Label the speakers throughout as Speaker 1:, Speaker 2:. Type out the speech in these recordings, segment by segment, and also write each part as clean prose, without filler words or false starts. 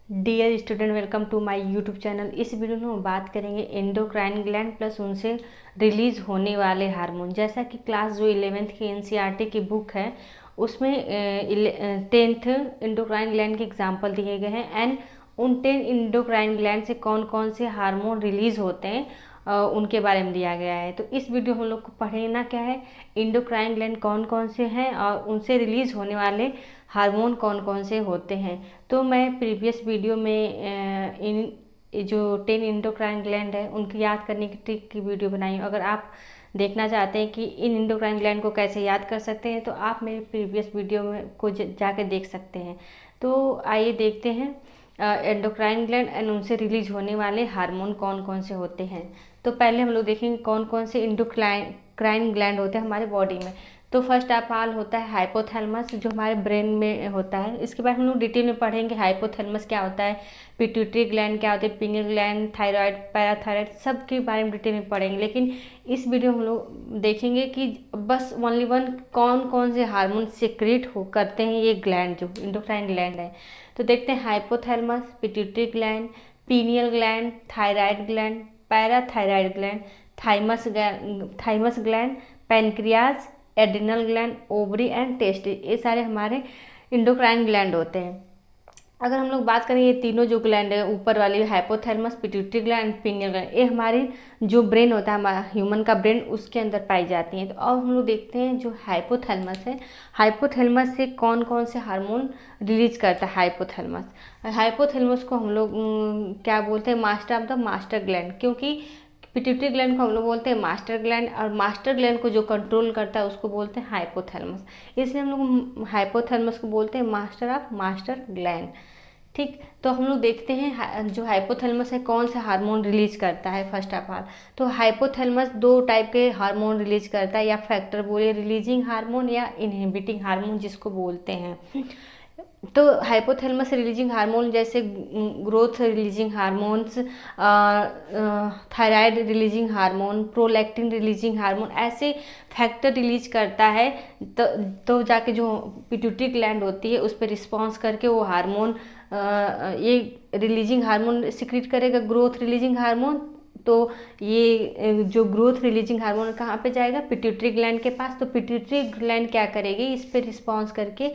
Speaker 1: Dear student, welcome to my YouTube channel. इस video में हम बात करेंगे एंडोक्राइन ग्लैंड प्लस उनसे रिलीज होने वाले हार्मोन। जैसा कि क्लास जो 11th की एनसीईआरटी की बुक है उसमें 10th एंडोक्राइन ग्लैंड के एग्जाम्पल दिए गए हैं एंड उन 10 एंडोक्राइन ग्लैंड से कौन कौन से हार्मोन रिलीज होते हैं उनके बारे में दिया गया है। तो इस वीडियो हम लोग को पढ़ना क्या है, एंडोक्राइन ग्लैंड कौन कौन से हैं और उनसे रिलीज होने वाले हार्मोन कौन कौन से होते हैं। तो मैं प्रीवियस वीडियो में इन जो 10 एंडोक्राइन ग्लैंड है उनकी याद करने की ट्रिक की वीडियो बनाई हूँ। अगर आप देखना चाहते हैं कि इन एंडोक्राइन ग्लैंड को कैसे याद कर सकते हैं तो आप मेरे प्रीवियस वीडियो में को जाकर देख सकते हैं। तो आइए देखते हैं एंडोक्राइन ग्लैंड एंड उनसे रिलीज होने वाले हार्मोन कौन कौन से होते हैं। तो पहले हम लोग देखेंगे कौन कौन से एंडोक्राइन ग्लैंड होते हैं हमारे बॉडी में। तो फर्स्ट ऑफ ऑल होता है हाइपोथैलेमस, जो हमारे ब्रेन में होता है। इसके बाद हम लोग डिटेल में पढ़ेंगे हाइपोथैलेमस क्या होता है, पिट्यूटरी ग्लैंड क्या होता है, पीनियल ग्लैंड, थायराइड, पैराथायराइड, सब के बारे में डिटेल में पढ़ेंगे। लेकिन इस वीडियो में हम लोग देखेंगे कि बस ओनली वन कौन कौन से हार्मोन सिक्रेट हो करते हैं ये ग्लैंड जो एंडोक्राइन ग्लैंड है। तो देखते हैं hypothalamus, pituitary gland, pineal gland, thyroid gland, parathyroid gland, thymus gland, pancreas, adrenal gland, ovary and testis, ये सारे हमारे इंडोक्राइन ग्लैंड होते हैं। अगर हम लोग बात करें ये तीनों जो ग्लैंड है ऊपर वाली hypothalamus, pituitary gland and pineal gland, ये हमारे जो ब्रेन होता है हमारा ह्यूमन का ब्रेन उसके अंदर पाई जाती हैं। तो अब हम लोग देखते हैं जो हाइपोथैलेमस है, हाइपोथैलेमस से कौन कौन से हार्मोन रिलीज करता है। हाइपोथैलेमस को हम लोग क्या बोलते हैं, master of the master gland, क्योंकि पिट्यूटरी ग्लैंड को हम लोग बोलते हैं मास्टर ग्लैंड और मास्टर ग्लैंड को जो कंट्रोल करता है उसको बोलते हैं हाइपोथैलेमस। इसलिए हम लोग हाइपोथैलेमस को बोलते हैं मास्टर ऑफ मास्टर ग्लैंड। ठीक, तो हम लोग देखते हैं जो हाइपोथैलेमस है कौन सा हार्मोन रिलीज करता है। फर्स्ट ऑफ ऑल तो हाइपोथैलेमस दो टाइप के हार्मोन रिलीज करता है, या फैक्टर बोलिए रिलीजिंग हार्मोन या इनहिबिटिंग हार्मोन जिसको बोलते हैं। तो हाइपोथैलेमस रिलीजिंग हार्मोन जैसे growth releasing hormones, thyroid releasing hormone, prolactin releasing hormone, ऐसे फैक्टर रिलीज करता है। तो जाके जो पिट्यूटरी ग्लैंड होती है उस पर रिस्पॉन्स करके वो हार्मोन ये रिलीजिंग हार्मोन सिक्रीट करेगा, ग्रोथ रिलीजिंग हार्मोन। तो ये जो ग्रोथ रिलीजिंग हार्मोन कहाँ पे जाएगा, पिट्यूटरी ग्लैंड के पास। तो पिट्यूटरी ग्लैंड क्या करेगी, इस पर रिस्पॉन्स करके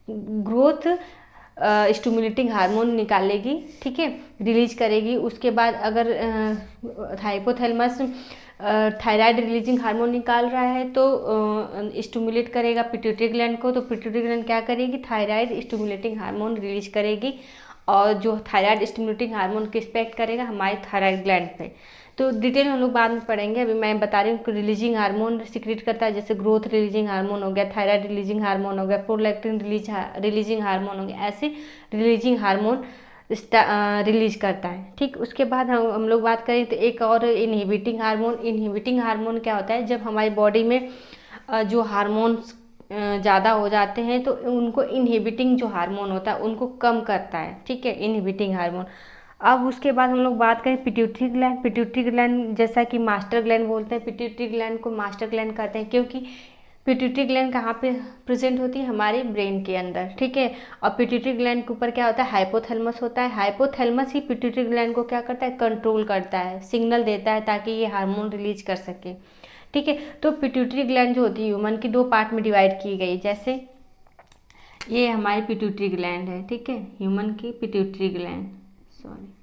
Speaker 1: ग्रोथ स्टिमुलेटिंग हार्मोन निकालेगी, ठीक है, रिलीज करेगी। उसके बाद अगर हाइपोथैलेमस थायराइड रिलीजिंग हार्मोन निकाल रहा है तो स्टिमुलेट करेगा पिट्यूटरी ग्लैंड को। तो पिट्यूटरी ग्लैंड क्या करेगी, थायराइड स्टिमुलेटिंग हार्मोन रिलीज करेगी। और जो थायराइड स्टिमुलेटिंग हार्मोन किस पे एक्ट करेगा, हमारे थायराइड ग्लैंड पे। तो डिटेल में हम लोग बाद में पढ़ेंगे। अभी मैं बता रही हूँ कि रिलीजिंग हार्मोन सिक्रीट करता है, जैसे ग्रोथ रिलीजिंग हार्मोन हो गया, थायराइड रिलीजिंग हार्मोन हो गया, प्रोलैक्टिन रिलीजिंग हार्मोन हो गया, ऐसे रिलीजिंग हार्मोन रिलीज करता है। ठीक, उसके बाद हम लोग बात करें तो एक और इनहिबिटिंग हार्मोन। इनहिबिटिंग हार्मोन क्या होता है, जब हमारी बॉडी में जो हार्मोन्स ज़्यादा हो जाते हैं तो उनको इनहिबिटिंग जो हार्मोन होता है उनको कम करता है, ठीक है, इनहिबिटिंग हार्मोन। अब उसके बाद हम लोग बात करें पिट्यूटरी ग्लैंड। पिट्यूटरी ग्लैंड जैसा कि मास्टर ग्लैंड बोलते हैं, पिट्यूटरी ग्लैंड को मास्टर ग्लैंड कहते हैं क्योंकि पिट्यूटरी ग्लैंड कहाँ पे प्रेजेंट होती है, हमारे ब्रेन के अंदर, ठीक है। और पिट्यूटरी ग्लैंड के ऊपर क्या होता है, हाइपोथैलेमस होता है। हाइपोथैलेमस ही पिट्यूटरी ग्लैंड को क्या करता है, कंट्रोल करता है, सिग्नल देता है ताकि ये हार्मोन रिलीज कर सके, ठीक है। तो पिट्यूटरी ग्लैंड जो होती है ह्यूमन की दो पार्ट में डिवाइड की गई, जैसे ये हमारी पिट्यूटरी ग्लैंड है, ठीक है, ह्यूमन की पिट्यूटरी ग्लैंड, सॉरी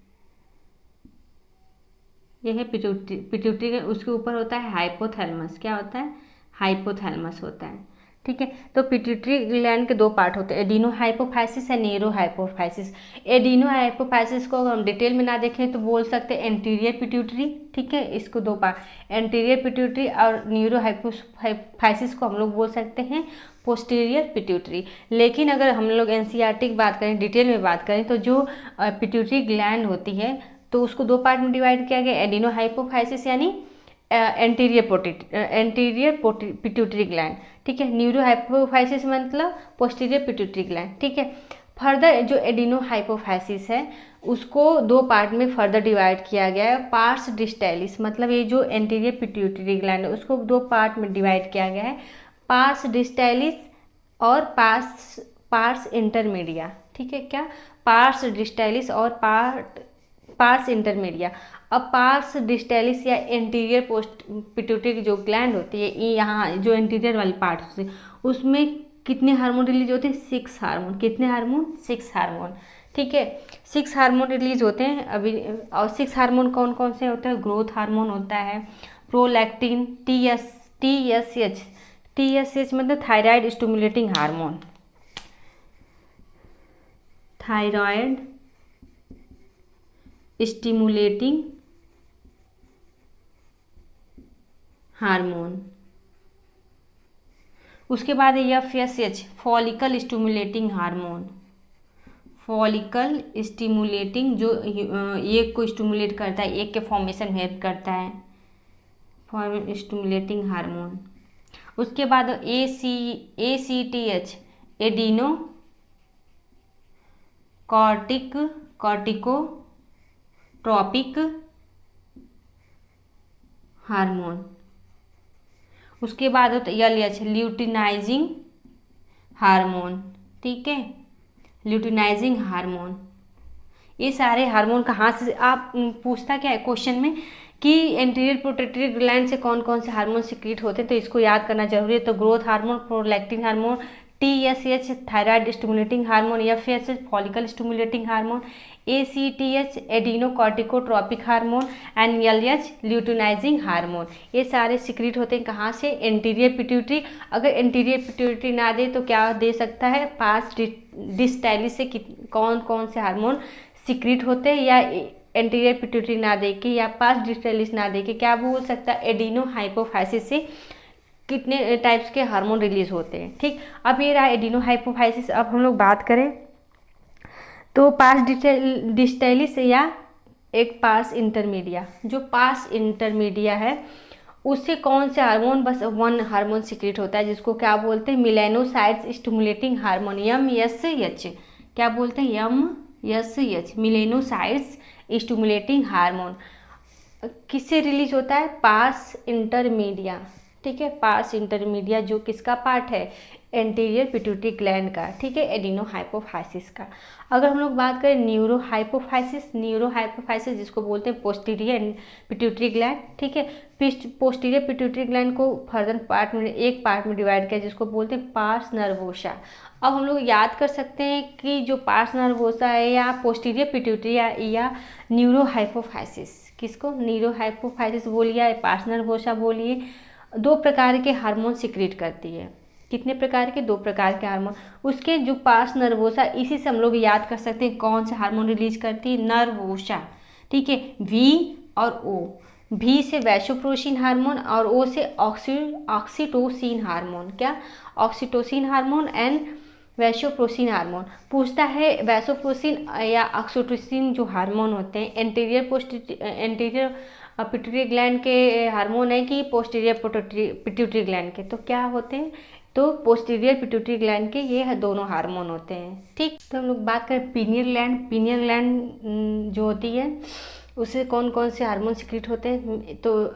Speaker 1: ये है पिट्यूटरी उसके ऊपर होता है हाइपोथैलेमस। क्या होता है, हाइपोथैलेमस होता है, ठीक है। तो पिट्यूटरी ग्लैंड के दो पार्ट होते हैं, एडिनो हाइपोफाइसिस या नीरो हाइपोफाइसिस। एडिनो हाइपोफाइसिस को हम डिटेल में ना देखें तो बोल सकते हैं एंटीरियर पिट्यूटरी, ठीक है, इसको दो पार्ट एंटीरियर पिट्यूटरी, और न्यूरो हाइपोफाइसिस को हम लोग बोल सकते हैं पोस्टीरियर पिट्यूटरी। लेकिन अगर हम लोग एनसीईआरटी की बात करें, डिटेल में बात करें तो जो पिट्यूटरी ग्लैंड होती है तो उसको दो पार्ट में डिवाइड किया गया, एडिनो हाइपोफाइसिस यानी एंटीरियर पिट्यूटरी ग्लैंड, ठीक है, न्यूरो हाइपोफाइसिस मतलब पोस्टीरियर पिट्यूटरी ग्लैंड, ठीक है। फर्दर जो एडिनो हाइपोफाइसिस है उसको दो पार्ट में फर्दर डिवाइड किया गया है, पार्स डिस्टैलिस, मतलब ये जो एंटीरियर पिट्यूटरी ग्लैंड है उसको दो पार्ट में डिवाइड किया गया है, पार्स डिस्टैलिस और पार्स इंटरमीडिया, ठीक है, क्या, पार्स डिस्टाइलिस और पार्स इंटरमीडिया। अब पार्स डिस्टाइलिस या एंटीरियर पोस्ट पिट्यूटरी जो ग्लैंड होती है, ये यहाँ जो एंटीरियर वाली पार्ट से, उसमें कितने हार्मोन रिलीज होते हैं? 6 हार्मोन। कितने हार्मोन? 6 हार्मोन। ठीक है, 6 हार्मोन रिलीज होते हैं अभी। और 6 हार्मोन कौन कौन से होते हैं? ग्रोथ हार्मोन होता है, प्रोलैक्टिन, TSH। TSH मतलब thyroid stimulating hormone, thyroid stimulating hormone. उसके बाद है FSH, follicle stimulating hormone. Follicle stimulating, जो एक को स्टिमुलेट करता है, एक के फॉर्मेशन में हेल्प करता है, फॉर्म स्टिमुलेटिंग हार्मोन। उसके बाद ACTH, एडिनो कॉर्टिकोट्रॉपिक हार्मोन। उसके बाद होता है LH, ल्यूटिनाइजिंग हार्मोन। ठीक है, ल्यूटिनाइजिंग हार्मोन। ये सारे हार्मोन कहाँ से, आप पूछता क्या है क्वेश्चन में कि एंटीरियर पिट्यूटरी ग्लैंड से कौन कौन से हार्मोन सिक्रीट होते हैं, तो इसको याद करना जरूरी है। तो growth hormone, prolactin hormone, TSH thyroid stimulating hormone, FSH follicle stimulating hormone, ACTH adrenocorticotropic hormone and LH luteinizing hormone. ये सारे सिक्रीट होते हैं कहाँ से? Anterior pituitary. अगर एंटीरियर पिट्यूटरी ना दे तो क्या दे सकता है? पास डिस्टाइलिस से कौन कौन से हार्मोन सिक्रीट होते हैं, या एंटीरियर पिट्यूटरी ना दे के या पास डिस्टाइलिस ना दे के क्या बोल सकता है? एडिनो हाइपोफाइसिस से कितने टाइप्स के हार्मोन रिलीज होते हैं। ठीक, अब ये रहा एडिनो हाइपोफाइसिस। अब हम लोग बात करें तो पास डिस्टाइलिस या एक पास इंटरमीडिया, जो पास इंटरमीडिया है उससे कौन से हार्मोन? बस 1 हार्मोन सिक्रेट होता है, जिसको क्या बोलते हैं? Melanocytes stimulating hormone, MSH। क्या बोलते हैं? MSH, melanocytes stimulating hormone. किससे रिलीज होता है? Pars intermedia. ठीक है, पास इंटरमीडिया जो किसका पार्ट है? एंटीरियर पिट्यूटरी ग्लैंड का। ठीक है, एडिनो हाइपोफाइसिस का। अगर हम लोग बात करें न्यूरो हाइपोफाइसिस जिसको बोलते हैं पोस्टीरियर पिट्यूटरी ग्लैंड। ठीक है, पोस्टीरियर पिट्यूटरी ग्लैंड को फर्दर पार्ट में, एक पार्ट में डिवाइड किया जिसको बोलते हैं पार्स नर्वोसा। अब हम लोग याद कर सकते हैं कि जो पार्स नर्वोसा है या पोस्टीरियर पिट्यूटरी या न्यूरो हाइपोफाइसिस, किसको न्यूरो हाइपोफाइसिस बोलिए या पार्स नर्वोसा बोलिए, 2 प्रकार के हार्मोन सिक्रीट करती है। कितने प्रकार के? 2 प्रकार के हार्मोन। उसके जो पास नर्वोसा, इसी से हम लोग याद कर सकते हैं कौन सा हार्मोन रिलीज करती है? नर्वोसा। ठीक है, V और O। V से वैसोप्रेसिन हार्मोन और O से ऑक्सीटोसिन हार्मोन। क्या? Oxytocin hormone and vasopressin hormone. पूछता है वैसोप्रेसिन या ऑक्सीटोसिन जो हार्मोन होते हैं एंटीरियर पिट्यूटरी ग्लैंड के हार्मोन है कि पोस्टीरियर पिट्यूटरी ग्लैंड के? तो क्या होते हैं? तो पोस्टीरियर पिट्यूटरी ग्लैंड के ये दोनों हार्मोन होते हैं। ठीक, तो हम लोग बात करें पीनियल ग्लैंड जो होती है उससे कौन कौन से हार्मोन सिक्रीट होते हैं? तो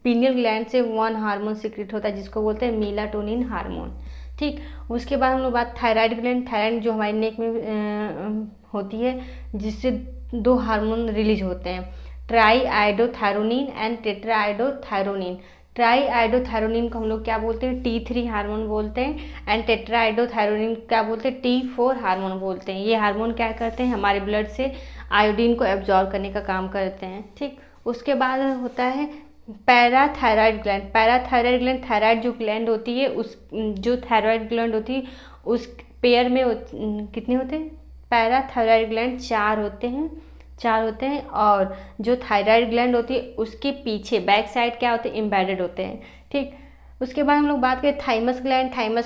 Speaker 1: पीनियल ग्लैंड से 1 हार्मोन सिक्रीट होता है जिसको बोलते हैं मेलाटोनिन हार्मोन। ठीक, उसके बाद हम लोग बात थायराइड ग्लैंड जो हमारे नेक में होती है, जिससे 2 हार्मोन रिलीज होते हैं, ट्राईआइडोथायरोनिन एंड टेट्राआइडोथायरोनिन। ट्राईआइडोथायरोनिन को हम लोग क्या बोलते हैं? T3 हार्मोन बोलते हैं एंड टेट्राआइडोथायरोनिन क्या बोलते हैं? T4 हार्मोन बोलते हैं। ये हार्मोन क्या करते हैं? हमारे ब्लड से आयोडीन को एब्जॉर्ब करने का काम करते हैं। ठीक, उसके बाद होता है parathyroid gland. Parathyroid gland, thyroid जो ग्लैंड होती है उस जो थायराइड ग्लैंड होती है उस पेयर में कितने होते हैं? पैराथायराइड ग्लैंड 4 होते हैं और जो थायराइड ग्लैंड होती है उसके पीछे बैक साइड क्या होते हैं? एम्बेडेड होते हैं। ठीक, उसके बाद हम लोग बात करें थाइमस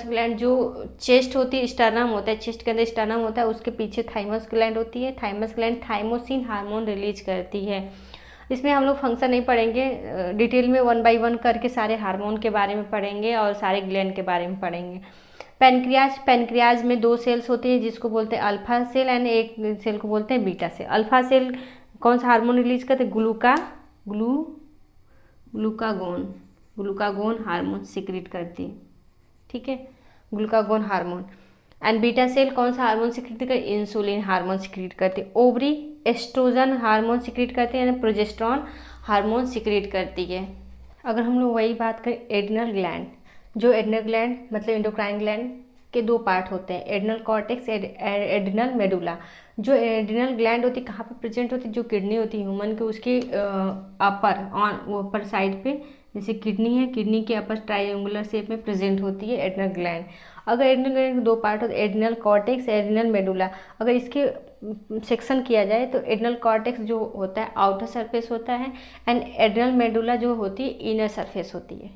Speaker 1: ग्लैंड जो चेस्ट होती है, स्टर्नम होता है, चेस्ट के अंदर स्टर्नम होता है, उसके पीछे थाइमस ग्लैंड होती है। Thymus gland thymosin hormone release करती है। इसमें हम लोग फंक्शन नहीं पढ़ेंगे, डिटेल में 1 बाय 1 करके सारे हार्मोन के बारे में पढ़ेंगे और सारे ग्लैंड के बारे में पढ़ेंगे। पैनक्रियाज में 2 सेल्स होते हैं जिसको बोलते हैं अल्फा सेल एंड एक सेल को बोलते हैं बीटा सेल। अल्फा सेल कौन सा हार्मोन रिलीज करते हैं? ग्लूकागोन हार्मोन सिक्रीट करती है। ठीक है, glucagon hormone. And beta cell कौन सा हार्मोन सिक्रीट करती है, इंसुलिन हार्मोन सिक्रीट करती है। ओवरी एस्ट्रोजन हार्मोन सिक्रीट करती है, यानी प्रोजेस्टेरॉन हार्मोन सिक्रीट करती है। अगर हम लोग वही बात करें एड्रिनल ग्लैंड, जो एड्रिनल ग्लैंड मतलब एंडोक्राइन ग्लैंड के दो पार्ट होते हैं, एड्रिनल कॉर्टेक्स, एड्रिनल मेडुला। जो एड्रिनल ग्लैंड होती है कहाँ पे प्रेजेंट होती है, जो किडनी होती है ह्यूमन के उसके अपर साइड पे, जैसे किडनी है, किडनी के अपर ट्रायंगुलर शेप में प्रेजेंट होती है एड्रिनल ग्लैंड। अगर एड्रिनल ग्लैंड के दो पार्ट होते हैं, एड्रिनल कॉर्टेक्स, एड्रिनल मेडुला, अगर इसके सेक्शन किया जाए तो एड्रिनल कॉर्टेक्स जो होता है आउटर सरफेस होता है, एंड एड्रिनल मेडुला जो होती है इनर सरफेस होती है,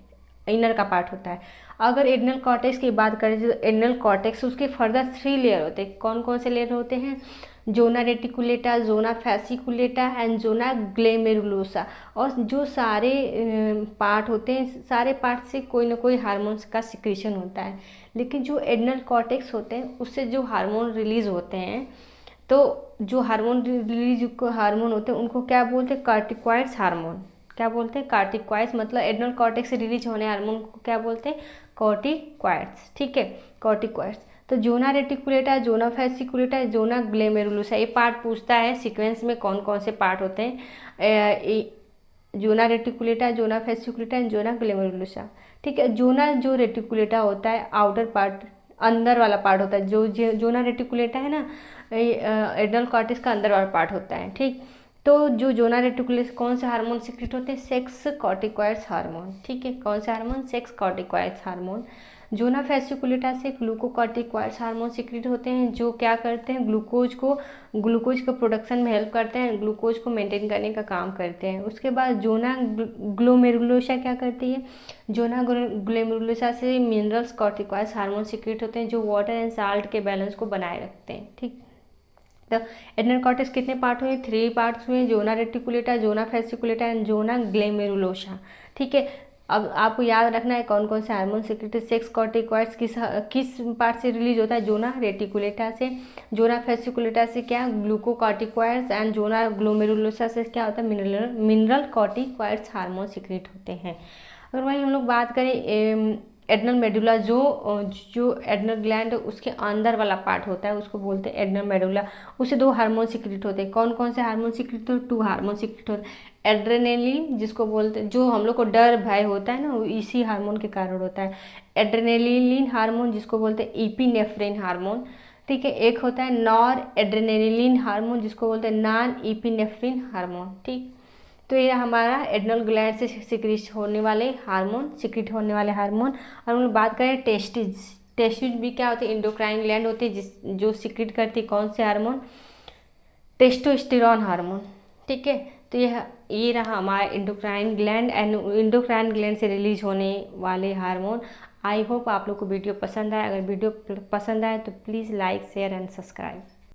Speaker 1: इनर का पार्ट होता है। अगर एड्रिनल कॉर्टेक्स की बात करें तो एड्रिनल कॉर्टेक्स उसके फर्दर 3 लेयर होते हैं। कौन कौन से लेयर होते हैं, zona reticulata, zona fasciculata and zona glomerulosa. और जो सारे पार्ट होते हैं, सारे पार्ट से कोई ना कोई हार्मोन्स का सिक्रीशन होता है, लेकिन जो एड्रिनल कॉर्टेक्स होते हैं उससे जो हार्मोन रिलीज होते हैं, तो जो हार्मोन रिलीज हार्मोन होते हैं उनको क्या बोलते हैं, कार्टिकॉइड्स हार्मोन। क्या बोलते हैं, कार्टिकॉइड्स, मतलब एड्रिनल कॉर्टेक्स से रिलीज होने हार्मोन को क्या बोलते हैं, कॉर्टिकॉइड्स। ठीक है, कॉर्टिकॉइड्स। तो जोना reticulata, zona fasciculata, zona glomerulosa, ये पार्ट पूछता है सीक्वेंस में कौन कौन से पार्ट होते हैं, जोना रेटिकुलेटा, जोना फैसिकुलेटा, जोना ग्लोमेरुलोसा। ठीक है, जोना जो रेटिकुलेटा होता है आउटर पार्ट, अंदर वाला पार्ट होता है। जो जोना रेटिकुलेटा है ना, एड्रिनल कॉर्टेक्स का अंदर वाला पार्ट होता है। ठीक, तो जो जोना रेटिकुलेस कौन से हार्मोन सिक्रीट होते हैं, सेक्स कॉर्टिकॉइड्स हार्मोन। ठीक है, कौन से हार्मोन, सेक्स कॉर्टिकॉइड्स हार्मोन। जोना फैसिकुलेटा से ग्लूकोकॉर्टिकॉइड्स हार्मोन सिक्रीट होते हैं, जो क्या करते हैं, ग्लूकोज को प्रोडक्शन में हेल्प करते हैं, ग्लूकोज को मेंटेन करने का काम करते हैं। उसके बाद जोना ग्लोमेरुलोसा क्या करती है, जोना ग्लोमेरुलोसा से मिनरल्स कॉर्टिकॉइड्स हार्मोन सिक्रीट होते हैं, जो वाटर एंड साल्ट के बैलेंस को बनाए रखते हैं। ठीक, तो एड्रिनल कॉर्टेक्स कितने पार्ट हुए, 3 पार्ट्स हुए, zona reticulata, zona fasciculata and zona glomerulosa. ठीक है, अब आपको याद रखना है कौन कौन से हार्मोन सिक्रेटेड, सेक्स कॉर्टिकॉइड्स किस पार्ट से रिलीज होता है, जोना रेटिकुलेटा से, जोना फैसिकुलेटा से क्या ग्लूकोकॉर्टिकॉइड्स एंड जोना ग्लोमेरुलोसा से क्या होता है, मिनरल कॉर्टिकॉइड्स हार्मोन सिक्रेट होते हैं। अगर वही हम लोग बात करें एड्रिनल मेडुला, जो एड्रिनल ग्लैंड उसके अंदर वाला पार्ट होता है उसको बोलते हैं एड्रिनल मेडुला। उससे 2 हार्मोन सिक्रीट होते हैं। कौन कौन से हार्मोन सिक्रीट होते हैं, 2 हार्मोन सिक्रीट होते हैं। एड्रेनलिन जिसको बोलते हैं, जो हम लोग को डर भय होता है ना, इसी हार्मोन के कारण होता है। एड्रेनलिन हार्मोन जिसको बोलते हैं इपिनेफ्रिन हार्मोन। ठीक है, एक होता है नॉर एड्रेनलिन हार्मोन जिसको बोलते हैं नॉन इपिनेफ्रिन हार्मोन। ठीक, तो ये हमारा एड्रिनल ग्लैंड से सिक्रीट होने वाले हार्मोन। और हम लोग बात करें टेस्टिज भी क्या होते हैं, एंडोक्राइन ग्लैंड होती है जो सिक्रीट करती है कौन से हार्मोन, टेस्टोस्टेरोन हार्मोन। ठीक है, तो ये रहा हमारा एंडोक्राइन ग्लैंड से रिलीज होने वाले हार्मोन। आई होप आप लोग को वीडियो पसंद आए। अगर वीडियो पसंद आए तो please like, share and subscribe.